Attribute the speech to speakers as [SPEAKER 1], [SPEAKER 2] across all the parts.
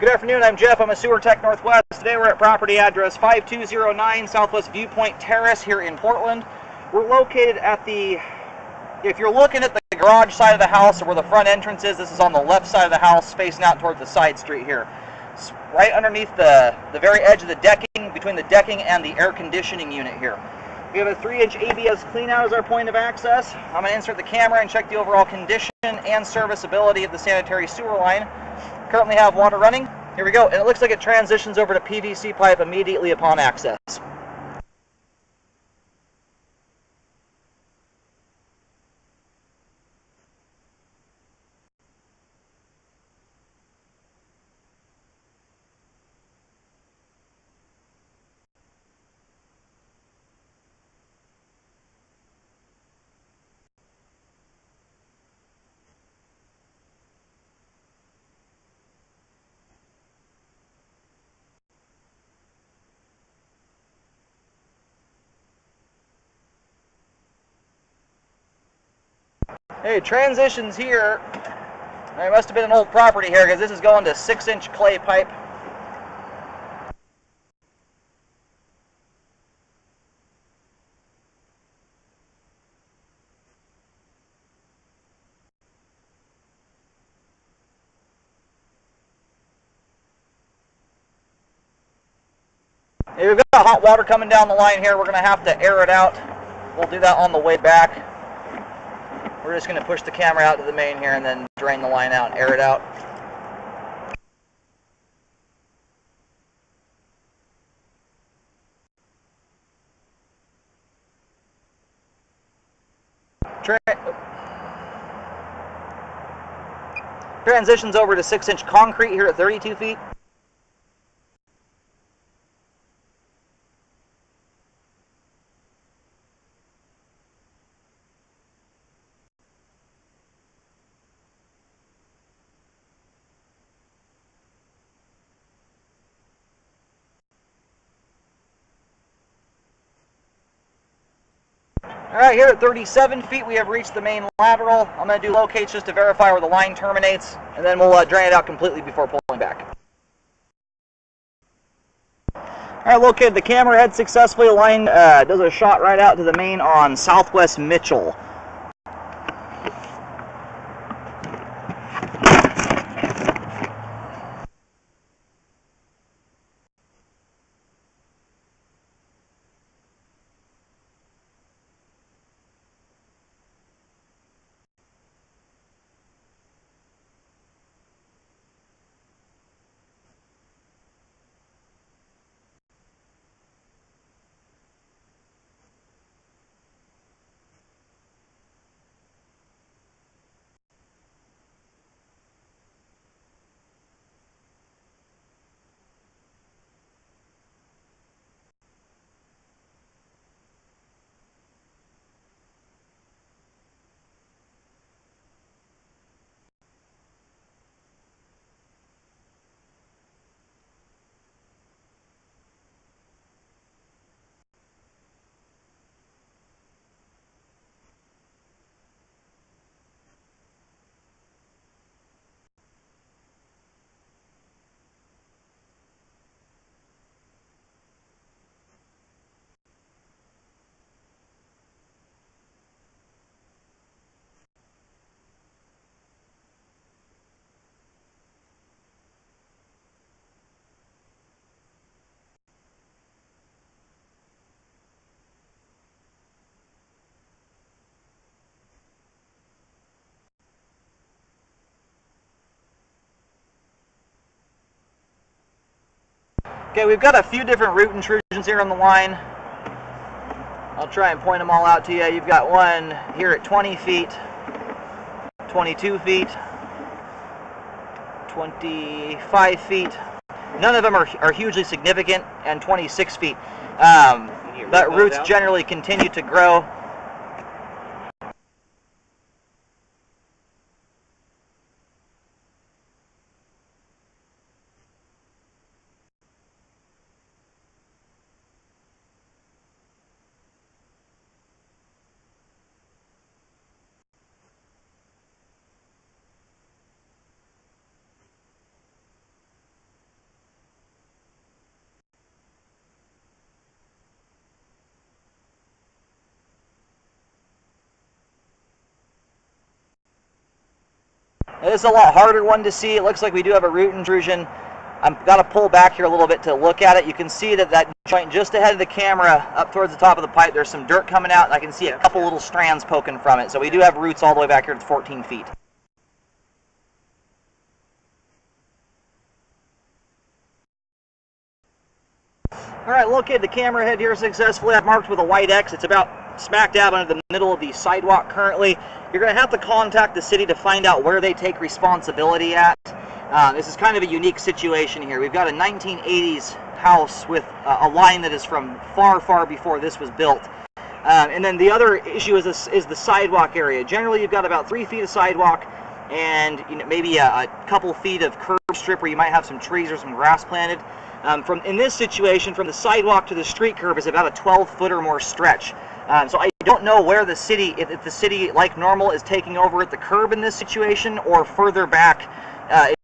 [SPEAKER 1] Good afternoon, I'm Jeff. I'm a sewer tech Northwest. Today we're at property address 5209 Southwest Viewpoint Terrace here in Portland. We're located at if you're looking at the garage side of the house or where the front entrance is, this is on the left side of the house facing out towards the side street here. It's right underneath the very edge of the decking, between the decking and the air conditioning unit here. We have a 3-inch ABS cleanout as our point of access. I'm going to insert the camera and check the overall condition and serviceability of the sanitary sewer line. Currently have water running. Here we go, and it looks like it transitions over to PVC pipe immediately upon access. Hey, transitions here. There must have been an old property here because this is going to 6-inch clay pipe. Hey, we've got hot water coming down the line here. We're going to have to air it out. We'll do that on the way back. We're just going to push the camera out to the main here and then drain the line out and air it out. Transitions over to 6-inch concrete here at 32 feet. Alright, here at 37 feet we have reached the main lateral. I'm going to do locates just to verify where the line terminates, and then we'll drain it out completely before pulling back. Alright, located the camera head successfully. The line does a shot right out to the main on Southwest Mitchell. Okay, we've got a few different root intrusions here on the line. I'll try and point them all out to you. You've got one here at 20 feet, 22 feet, 25 feet. None of them are hugely significant, and 26 feet. But roots generally continue to grow. This is a lot harder one to see. It looks like we do have a root intrusion. I've got to pull back here a little bit to look at it. You can see that that joint just ahead of the camera, up towards the top of the pipe, there's some dirt coming out, and I can see a couple little strands poking from it. So we do have roots all the way back here to 14 feet. All right, located the camera head here successfully. I've marked with a white X. It's about smack dab under the middle of the sidewalk currently. You're going to have to contact the city to find out where they take responsibility at. This is kind of a unique situation here. We've got a 1980s house with a line that is from far, far before this was built. And then the other issue is the sidewalk area. Generally, you've got about 3 feet of sidewalk and maybe a couple feet of curb strip where you might have some trees or some grass planted. In this situation, from the sidewalk to the street curb is about a 12-foot or more stretch. So I don't know where the city, if the city, like normal, is taking over at the curb in this situation or further back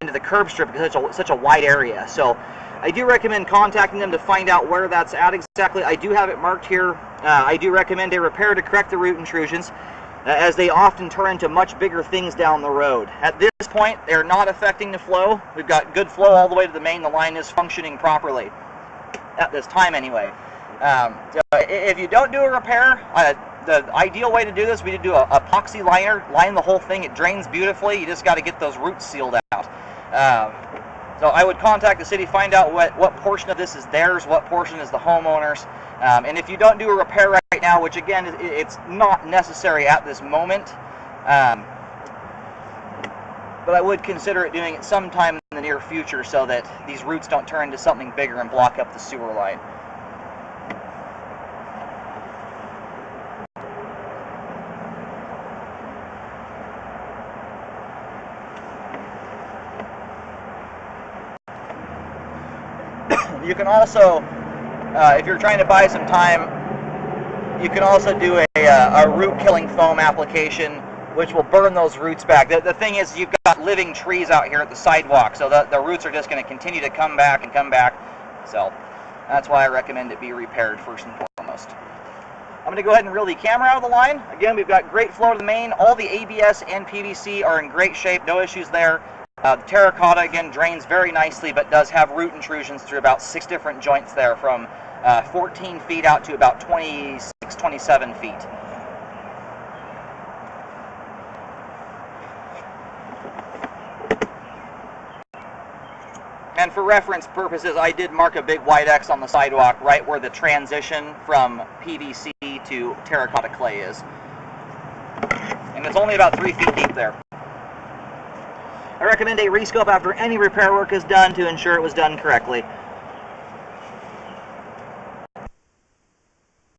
[SPEAKER 1] into the curb strip because it's such a wide area. So I do recommend contacting them to find out where that's at exactly. I do have it marked here. I do recommend a repair to correct the root intrusions, as they often turn into much bigger things down the road. At this point, they're not affecting the flow. We've got good flow all the way to the main. The line is functioning properly, at this time anyway. So if you don't do a repair, the ideal way to do this, we do a epoxy liner, line the whole thing. It drains beautifully. You just got to get those roots sealed out. So I would contact the city, find out what portion of this is theirs, what portion is the homeowner's. And if you don't do a repair right now, which again, it's not necessary at this moment, but I would consider doing it sometime in the near future so that these roots don't turn into something bigger and block up the sewer line. You can also, if you're trying to buy some time, you can also do a root killing foam application, which will burn those roots back. The thing is, you've got living trees out here at the sidewalk, so the roots are just going to continue to come back and come back. So that's why I recommend it be repaired first and foremost. I'm going to go ahead and reel the camera out of the line. Again, we've got great flow to the main. All the ABS and PVC are in great shape, no issues there. The terracotta, again, drains very nicely, but does have root intrusions through about 6 different joints there, from 14 feet out to about 26, 27 feet. And for reference purposes, I did mark a big white X on the sidewalk right where the transition from PVC to terracotta clay is. And it's only about 3 feet deep there. I recommend a rescope after any repair work is done to ensure it was done correctly.